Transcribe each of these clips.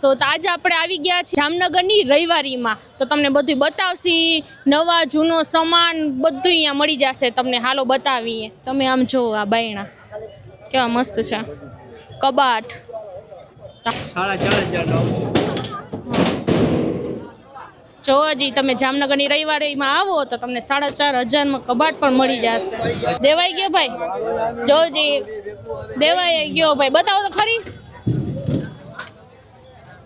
તો આજે આપણે આવી ગયા છીએ જામનગરની રવિવારીમાં તો તમને બધું બતાવશી નવા જૂનો સામાન બધું અહીંયા મળી જશે તમને હાલો બતાવીએ તમે આમ જો આ બાયણા કેવા મસ્ત છે કબાટ 4,500 જો હજી તમે જામનગરની રવિવારીમાં આવો તો તમને 4,500 કબાટ પણ મળી જશે દેવાઈ ગયો ભાઈ જોજી દેવાઈ ગયો ભાઈ બતાવો તો ખરી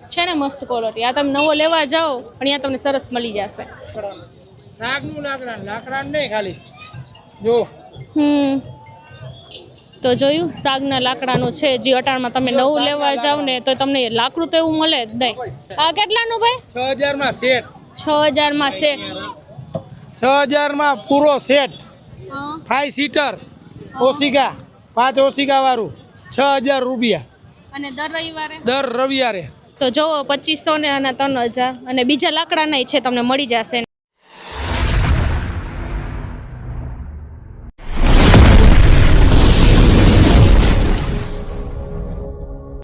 છે ને મસ્ત ક્વોલિટી આ તમે નવો લેવા જાઓ અને અહીંયા તમને સરસ મળી જશે શાકનું લાકડા નહીં ખાલી જો તો જોયું સાગના લાકડાનું છે જે અટાણમાં તમે નવું લેવા જાવ ને તો તમને લાકડું તો એવું મળે જ નહીં આ કેટલાનું ભાઈ 6,000 માં સેટ 6,000 માં સેટ 6,000 માં પૂરો સેટ 5 સીટર ઓશિકા 5 ઓશિકા વાળું 6,000 રૂપિયા અને દર રવિવારે તો જોવો 2,500 ને અને 3,000 અને બીજા લાકડાના છે તમને મળી જશે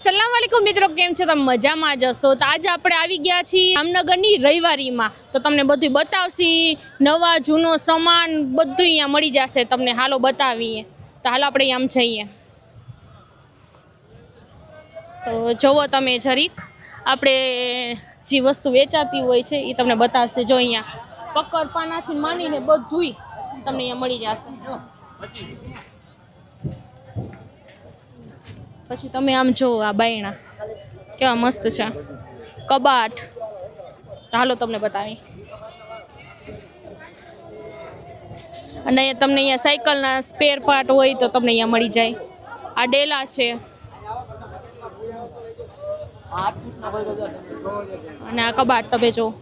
સલામ વાલેકુમ મિત્રો કેમ છો તમે મજામાં જશો તો આજે આપણે આવી ગયા છીએ જામનગરની રવિવારીમાં તો તમને બધું બતાવશી નવા જૂનો સામાન બધું અહીંયા મળી જશે તમને હાલો બતાવીએ તો હાલો આપણે આમ જઈએ તો જોવો તમે જરીક આપણે જે વસ્તુ વેચાતી હોય છે એ તમને બતાવશે જો અહીંયા પકડ પાનાથી માંડીને બધુંય તમને અહીંયા મળી જશે પછી તમે આમ જો આ બાયણા કેવા મસ્ત છે કબાટ હાલો તમને બતાવી અને તમને અહીંયા સાયકલના સ્પેર પાર્ટ હોય તો તમને અહીંયા મળી જાય આ ડેલા છે અને આ કબાટ તમે જો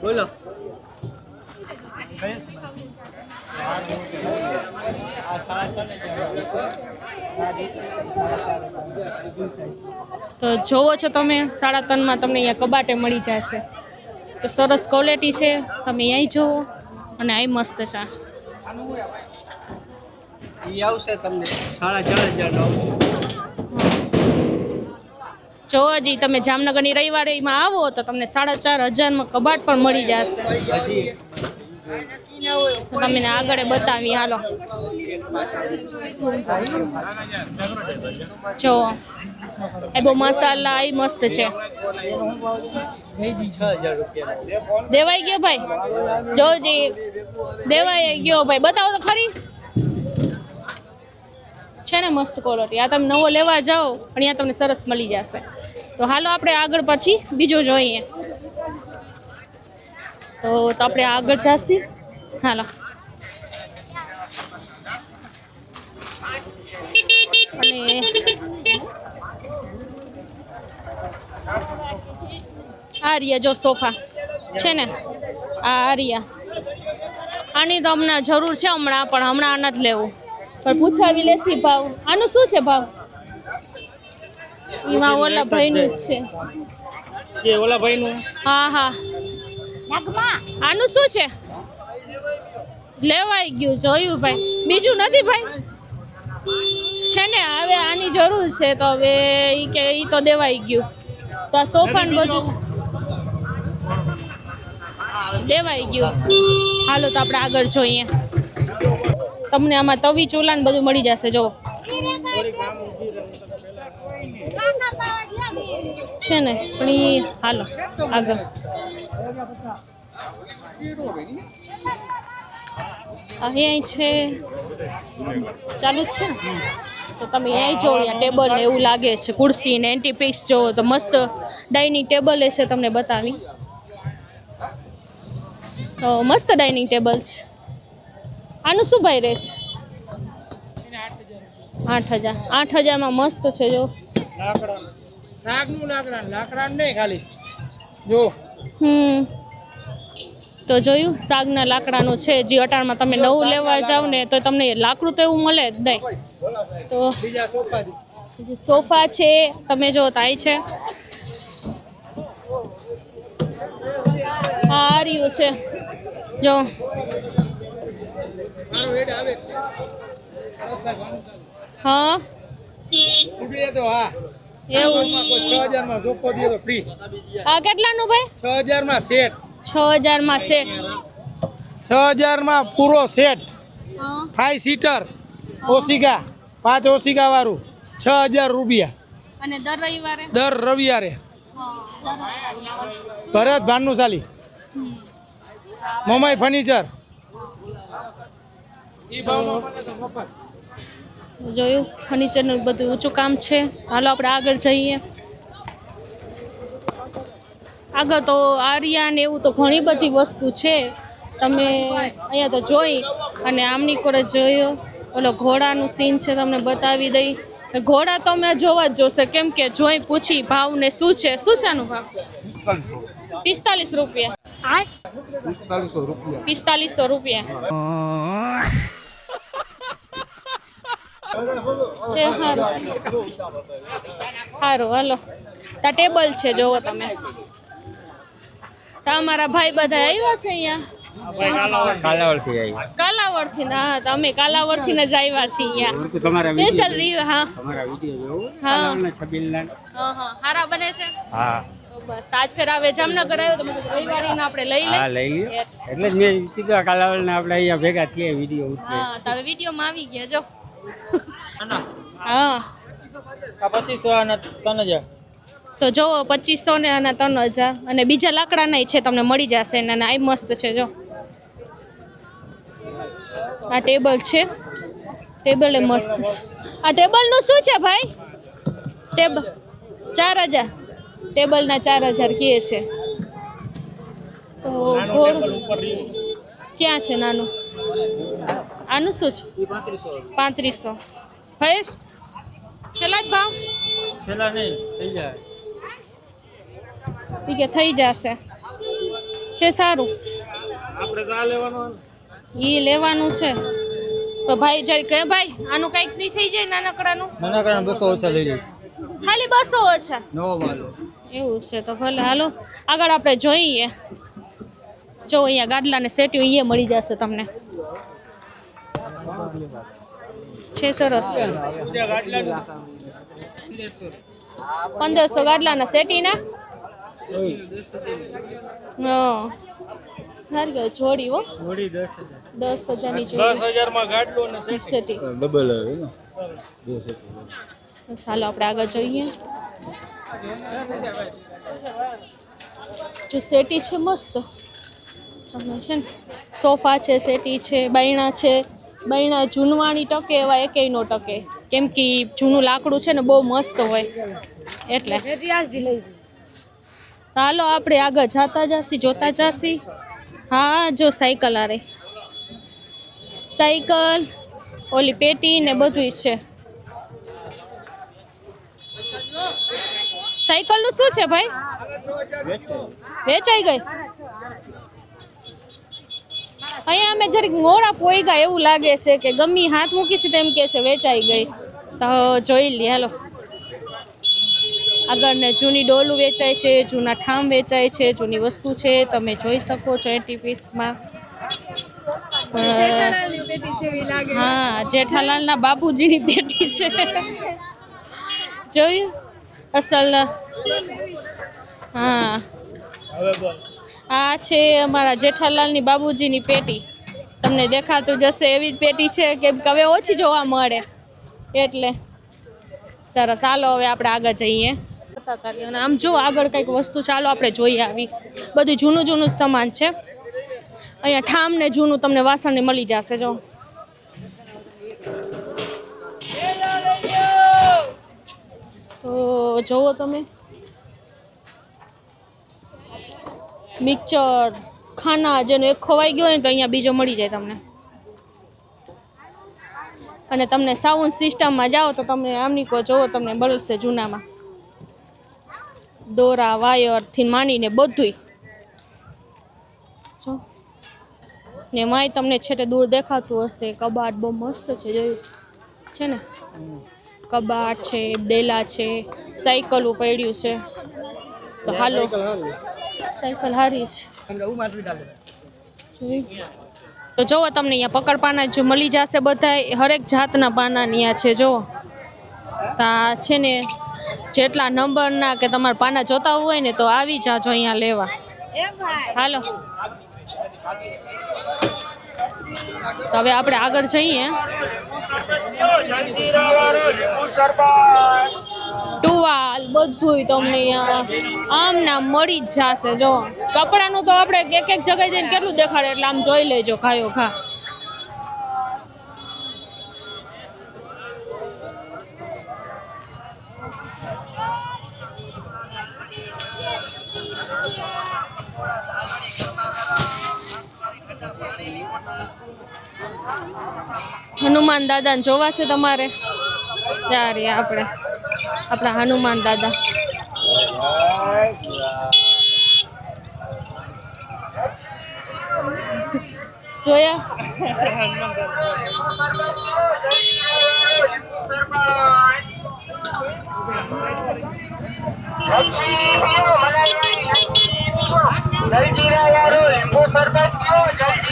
બોલો તો જોવો છો તમે 3.5 માં તમને અહીંયા કબાટે મળી જશે તો સરસ ક્વોલિટી છે તમે અહીં જોવો અને આ મસ્ત છે ઈ આવશે તમને 4,500 જો હજી તમે જામનગરની રવિવારીમાં આવો તો તમને 4,500 માં કબાટ પણ મળી જશે તમને આગળ બતાવી હાલો જો એ બહુ મસાલા એ મસ્ત છે દેવાઈ ગયો ભાઈ જોજી દેવાઈ ગયો ભાઈ બતાવો તો ખરી છે ને મસ્ત ક્વોલિટી આ તમે નવો લેવા જાઓ અને અહીંયા તમને સરસ મળી જશે તો હાલો આપણે આગળ પછી બીજું જોઈએ તો આપણે આગળ જાસી હાલો અને આ રહ્યા જો સોફા છે ને આ રહ્યા આની તો હમણાં જરૂર છે હમણાં પણ હમણાં નથી લેવું પણ પૂછાવી લેસી ભાવ આનું શું છે ભાવ એમાં ઓલા ભાઈનું જ છે એ ઓલા ભાઈનું હા હા આનું શું છે લેવાઈ ગયું જોયું ભાઈ બીજું નથી ભાઈ છે ને હવે આની જરૂર છે તો હવે ઈ કે ઈ તો દેવાઈ ગયું તો આ સોફા ને બધું દેવાઈ ગયું હાલો તો આપણે આગળ જોઈએ તમને આમાં તવી ચૂલા ને બધું મળી જશે જો છે ને પણ ઈ હાલો આગળ અહીં છે ચાલુ જ છે ને તો તમે અહીં જો ટેબલ ને એવું લાગે છે ખુરશી ને એન્ટીપીસ જો તો મસ્ત ડાઇનિંગ ટેબલ છે તમને બતાવી તો મસ્ત ડાઇનિંગ ટેબલ છે આનું શું ભાઈ રહેશે 8,000 8,000 માં મસ્ત છે જો શાકનું લાકડા નહીં ખાલી જો તો જોયું સાગના લાકડાનું છે જે અટાણમાં તમે નવું લેવા જાવ ને તો તમને લાકડું તો એવું મળે જ નહીં તો બીજા સોફા છે તમે જો તાઈ છે આ રહ્યું છે જો હા ઉડે તો હા એવું 6000 માં જોકો દે તો ફ્રી. આ કેટલાનું ભાઈ? 6000 માં સેટ. 6000 માં સેટ. 6000 માં પૂરો સેટ. હા 5 સીટર ઓશિકા 5 ઓશિકા વાળું 6000 રૂપિયા. અને દર રવિવારે દર રવિવારે ભરત ભાનુશાલી મમાઈ ફર્નિચર. જોયું ફર્નિચરનું બધું ઊંચું કામ છે. હાલો આપણે આગળ જઈએ. આગળ તો આર્યા ને એવું તો ઘણી બધી વસ્તુ છે. તમે અહીંયા તો જોઈ અને આમની કોરે જોયો ઓલો ઘોડાનું સીન છે તમને બતાવી દઈ. ઘોડા તો મેં જોવા જ જોશે કેમ કે જોઈ પૂછી ભાવ ને શું છે આનું ભાવ? 45 રૂપિયા. 4500 રૂપિયા છે. સારું હાલો. તા ટેબલ છે જોવો તમે. તા અમારા ભાઈ બધા આવ્યા છે અહીંયા કાલાવડથી. હા તમે કાલાવડથી ને જ આવ્યા છીએ અહીંયા સ્પેશિયલ રિવ્યુ. હા હા હારા બને છે. હા બસ આજ ફેર આવે જામનગર આવ્યો તો મેં કીધું રવિવારીને આપણે લઈ હા લઈ લ્યો એટલે જ મેં કીધું આ કાલાવડને આપણે અહીંયા ભેગા થઈએ વિડીયો ઉતરે. હા તો હવે વિડીયોમાં આવી ગયા જો. હા 2500 અને 3000. તો જોવો 2500 ને અને 3000 અને બીજા લાકડાના છે તમને મળી જશે અને આ મસ્ત છે જો. આ ટેબલ છે. ટેબલ એ મસ્ત છે. આ ટેબલનું શું છે ભાઈ? ટેબલ 4000. ટેબલના 4000 કહે છે. તો ક્યાં છે નાનું? આનું શું છે? 3500. હાઈએસ્ટ છેલ્લા જ ભાવ? છેલ્લા નહીં થઈ જાય. ઠીક છે થઈ જશે. છે સારું. આપણે કા લેવાનું? ઈ લેવાનું છે તો ભાઈ જરી કહે ભાઈ આનું કંઈક નહીં થઈ જાય નાનકડાનું? નાનકડાના 200 ઓછા લઈ લઈશ. ખાલી 200 ઓછા? નવો માલ. એવું છે તો ભલે હાલો આગળ આપણે જોઈએ. જો અહીંયા ગાડલા ને સેટિયું એ મળી જશે તમને. છે સરસ. 1500 ગાડલાના સેટીના. હા સારી ગઈ જોડી હો. જોડી 10,000. 10,000 ની જોડી. 10,000 માં ગાડલો ને સેટી ડબલ આવે ને ચાલો આપણે આગળ જોઈએ. જો સેટી છે મસ્ત. તમે છે ને સોફા છે, સેટી છે, બાયણા છે. બાયણા જૂનવાણી ટકે એવા એકેય નો ટકે કેમ કે જૂનું લાકડું છે ને બહુ મસ્ત હોય એટલે. હાલો આપણે આગળ જતા જાસી જોતા જાસી. હા જો સાયકલ આરે સાયકલ ઓલી પેટી ને બધું છે. સાયકલનું શું છે ભાઈ? વેચાઈ ગઈ? અહીંયા અમે જરીક મોડા પોઈ ગયા એવું લાગે છે કે ગમી હાથ મૂકી છે તેમ કે છે વેચાઈ ગઈ. તો જોઈ લે હાલો. આગળ ને જૂની ડોલું વેચાય છે, જૂના ઠામ વેચાય છે, જૂની વસ્તુ છે તમે જોઈ શકો છો 80 પીસમાં. હા જેઠાલાલના બાપુજીની પેટી છે. જોયું અસલ. હા આ છે અમારા જેઠાલાલની બાબુજીની પેટી. તમને દેખાતું જશે એવી જ પેટી છે કેમ કે હવે ઓછી જોવા મળે એટલે. સરસ હાલો હવે આપણે આગળ જઈએ. અને આમ જો આગળ કંઈક વસ્તુ ચાલો આપણે જોઈ આવી. બધું જૂનું જૂનું સામાન છે અહીંયા. ઠામ ને જૂનું તમને વાસણ ને મળી જશે જો. તો જોવો તમે મિક્સર ખાના જેનો એક ખોવાઈ ગયો હોય ને તો અહીંયા બીજો મળી જાય તમને. અને તમને સાઉન્ડ સિસ્ટમમાં જાઓ તો તમને આમની કો જોવો તમને મળશે જૂનામાં. દોરા વાયરથી માંડીને બધુંય જો. ને માય તમને છેટે દૂર દેખાતું હશે કબાટ બહુ મસ્ત છે જોયું છે ને. કબાટ છે, ડેલા છે, સાયકલું પડ્યું છે. તો હાલો સાયકલ હારી છે. તો જોવો તમને અહીંયા પકડપાના જો મળી જશે બધા હરેક જાતના પાના અહીંયા છે જો. તા છે ને જેટલા નંબરના કે તમારા પાના જોતા હોય ને તો આવી જાજો અહીંયા લેવા. હાલો તો હવે આપણે આગળ જઈએ. ટુવાલ બધુંય તમને આમ નામ મળી જ જશે. જો કપડાનું તો આપણે એક એક જગ્યાએ જઈને કેટલું દેખાડે એટલે આમ જોઈ લેજો ખાયો ખા. હનુમાન દાદાને જોવા છે તમારે? ત્યારે આપણા હનુમાન દાદા જોયા?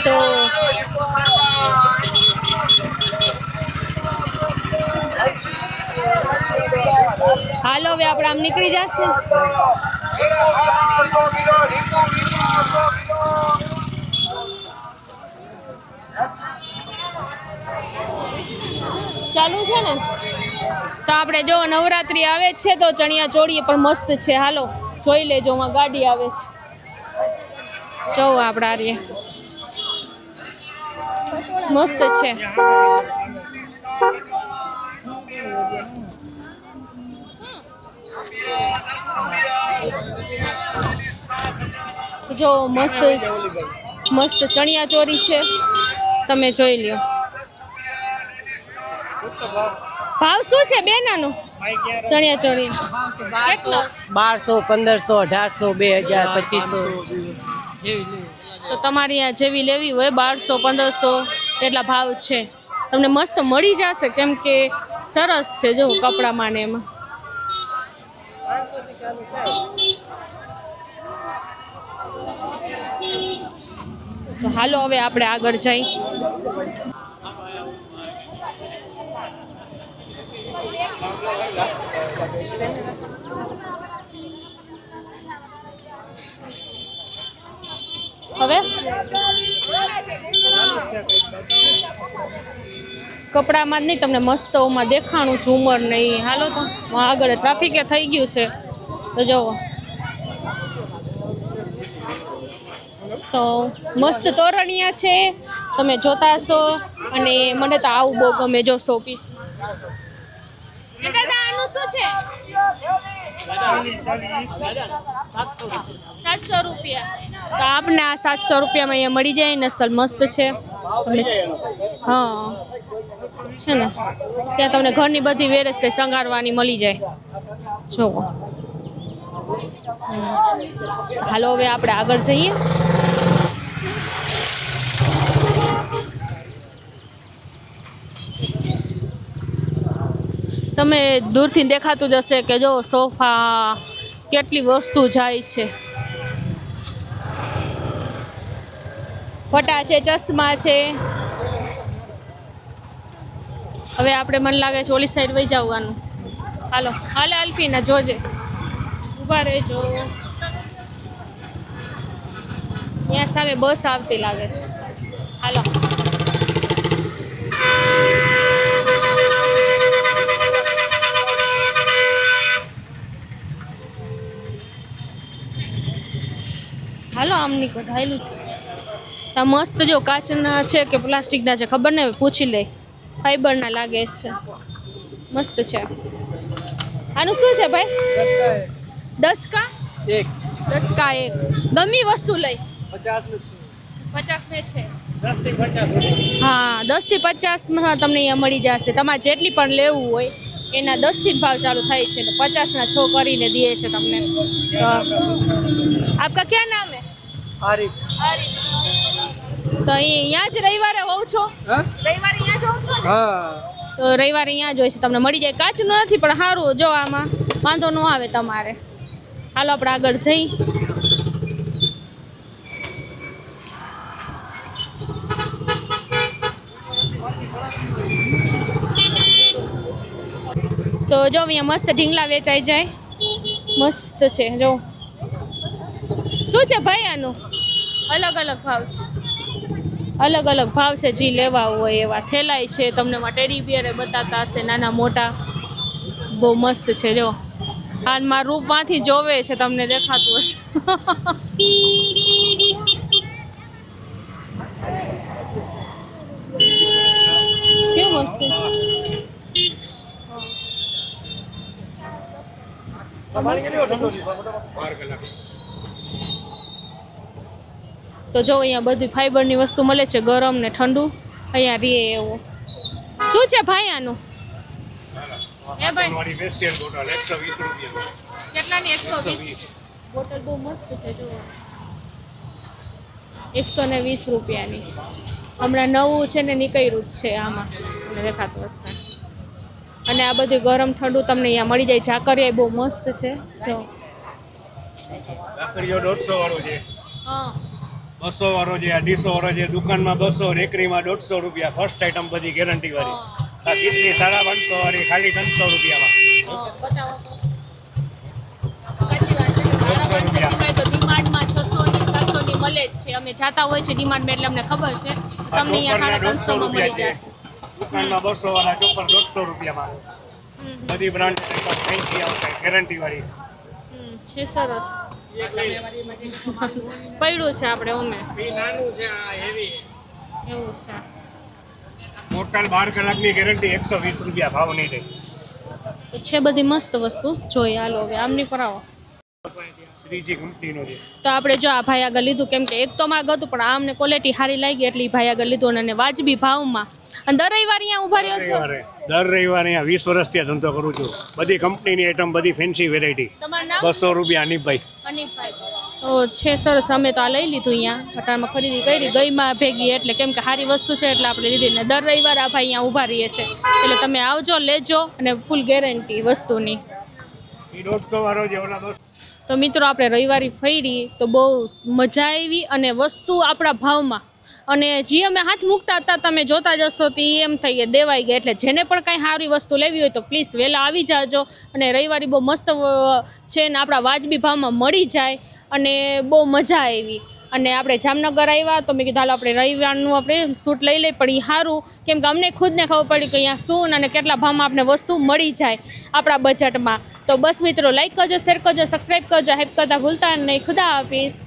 તો હાલો હવે આપણે આમ નીકળી જશે. ચાલુ છે ને? તો આપણે જો નવરાત્રી આવે જ છે તો ચણિયા ચોળી પણ મસ્ત છે. હાલો જોઈ લેજો, માં ગાડી આવે છે. જો આપણા રે મસ્ત છે. જો મસ્ત મસ્ત ચણિયા ચોરી છે, તમે જોઈ લ્યો. ભાવ શું છે બેનાનું ચણિયા ચોરી? કેટલો? 1200, 1500, 1800, 2500. તો તમારી આ જેવી લેવી હોય 1200, 1500 એટલા ભાવ છે. તમને મસ્ત મળી જશે કેમ કે સરસ છે જો કપડામાં ને એમાં. તો હાલો હવે આપણે આગળ જઈ. હવે કપડામાં જ નહીં તમને મસ્ત ઓમાં દેખાણું ઝુમર નહીં. હાલો તો આગળ ટ્રાફિકે થઈ ગયું છે તો જોવો. તો મસ્ત તોરણિયા છે, તમે જોતા હશો. અને મને તો આવું બહુ ગમે જો 100 પીસ. આનું શું છે? 700 રૂપિયા. તો આપને આ 700 રૂપિયામાં અહીંયા મળી જાય. નસલ મસ્ત છે. હા છે ને, ત્યાં તમને ઘરની બધી વેરસ્તે શણગારવાની મળી જાય. જુઓ. હાલો હવે આપણે આગળ જઈએ. તમે દૂરથી દેખાતું જ હશે કે જો સોફા કેટલી વસ્તુ જાય છે. ફટા છે, ચશ્મા છે. હવે આપણે મને લાગે છે ઓલી સાઈડ વહી જવાનું. હાલો હાલે અલ્ફીના જોજે, ઊભા રહેજો. ત્યાં સામે બસ આવતી લાગે છે. હાલો હાલો આમ નીકળ. હાલું આ મસ્ત જો કાચના છે કે પ્લાસ્ટિકના છે ખબર નહીં, પૂછી લે. ફાઈબરના લાગે છે, મસ્ત છે. આનું શું છે ભાઈ? 10 કા 1. 10 કા 1. ગમી વસ્તુ લઈ 50 ને છે. 10 થી 50. હા 10 થી 50 તમને અહીંયા મળી જશે. તમારે જેટલી પણ લેવું હોય એના 10 થી ભાવ ચાલુ થાય છે. 50 ના 6 કરીને દે છે તમને. તો આપકા ક્યાં નામ હે? આરિફ. આરિફ. તો અહીંયા જ રવિવારે હોવ છો? રવિવારે અહીંયા જ હોવ છો ને? હા. તો રવિવારે અહીંયા જ હોય છે, તમને મળી જાય. કાચનું નથી પણ સારું જો આમાં વાંધો ન આવે તમારે. હાલો આપણે આગળ જઈ. તો જો અહીંયા મસ્ત ઢીંગલા વેચાઈ જાય, મસ્ત છે જો. શું છે ભાઈ આનું? અલગ અલગ ભાવ છે, અલગ અલગ ભાવ છે. જે લેવા હોય એવા થેલાય છે. તમને ટેડી બિયર બતાતા હશે નાના મોટા, બહુ મસ્ત છે જો. આ મારા રૂપમાંથી જોવે છે, તમને દેખાતું હશે. કેવું મસ્ત. તો જો અહીંયા બધી ફાઈબરની વસ્તુ મળે છે, ગરમ ને ઠંડુ. અહીંયા રે એવું. શું છે ભાઈ આનું? એ ભાઈ કેટલાની? 120. બોટલ બહુ મસ્ત છે જો, 120 રૂપિયાની. હમણાં નવું છે ને નીકળ્યું જ છે આમાં, તમને દેખાતું હશે. અને આ બધું ગરમ ઠંડુ તમને અહીંયા મળી જાય. ઝાકરિયા બહુ મસ્ત છે જો. ઝાકરિયો 150 વાળો છે, હા 200 વાળો છે, 250 વાળો છે. દુકાનમાં 200, રેકરીમાં 150 રૂપિયા. ફર્સ્ટ આઈટમ બધી ગેરંટી વાળી. આ કેટલી 550 વાળી ખાલી 300 રૂપિયામાં. બતાવો તો. સાચી વાત છે. ડિમાન્ડમાં 600 ની 700 ની મળે જ છે. અમે જાતા હોય છે ડિમાન્ડમાં એટલે અમને ખબર છે. તમને અહીંયા 350 માં મળી જશે. દુકાનમાં 200 વાળા ચોપર 150 રૂપિયામાં. બધી બ્રાન્ડ ફેન્સી આવશે, ગેરંટી વાળી. છે સરસ. પડ્યું છે આપણે ઉમે એવું છે. ટોટલ 12 કલાકની ગેરંટી 120 રૂપિયા, ભાવ નહીં થાય. તો છે બધી મસ્ત વસ્તુ જોઈ. હાલો હવે આમની પર આવો. શ્રીજી કંપનીનો છે. તો આપણે જો આ ભાઈ આગળ લીધું, કેમ કે એક તો માગ હતું પણ આમને ક્વોલિટી સારી લાગી એટલે ભાઈ આગળ લીધું અને વાજબી ભાવમાં. અને દર રવિવારે અહીંયા ઉભા રહ્યો છો? દર રવિવારે અહીંયા 20 વર્ષથી આ ધંધો કરું છું. બધી કંપનીની આઈટમ, બધી ફેન્સી વેરાયટી. તમારું નામ? 200 રૂપિયા અનિપભાઈ. અનિપભાઈ. તો છે સરસ. અમે તો આ લઈ લીધું અહીંયા અટાણમાં ખરીદી કરી ગઈમાં ભેગી, એટલે કેમ કે સારી વસ્તુ છે એટલે આપણે લીધી. ને દર રવિવારે આ ભાઈ અહીંયા ઊભા રહીએ છે એટલે તમે આવજો, લેજો અને ફૂલ ગેરંટી વસ્તુની. એ 150 વાળો છે, ઓલા 200. તો મિત્રો આપણે રવિવારે ફરી તો બહુ મજા આવી અને વસ્તુ આપણા ભાવમાં. અને જે અમે હાથ મૂકતા હતા તમે જોતા જશો તો એમ થઈ ગયા દેવાઈ ગયા. એટલે જેને પણ કાંઈ સારી વસ્તુ લેવી હોય તો પ્લીઝ વહેલા આવી જાજો. અને રવિવારે બહુ મસ્ત છે ને આપણા વાજબી ભાવમાં મળી જાય અને બહુ મજા આવી. અને આપણે જામનગર આવ્યા તો મેં કીધું હાલો આપણે રવિવારનું આપણે શૂટ લઈ લઈએ. પણ એ સારું, કેમ કે અમને ખુદને ખબર પડી કે અહીંયા શું અને કેટલા ભાવમાં આપણે વસ્તુ મળી જાય આપણા બજેટમાં. તો બસ મિત્રો લાઈક કરજો, શેર કરજો, સબસ્ક્રાઈબ કરજો, હેલ્પ કરતા ભૂલતા નહીં. ખુદા હાફિઝ.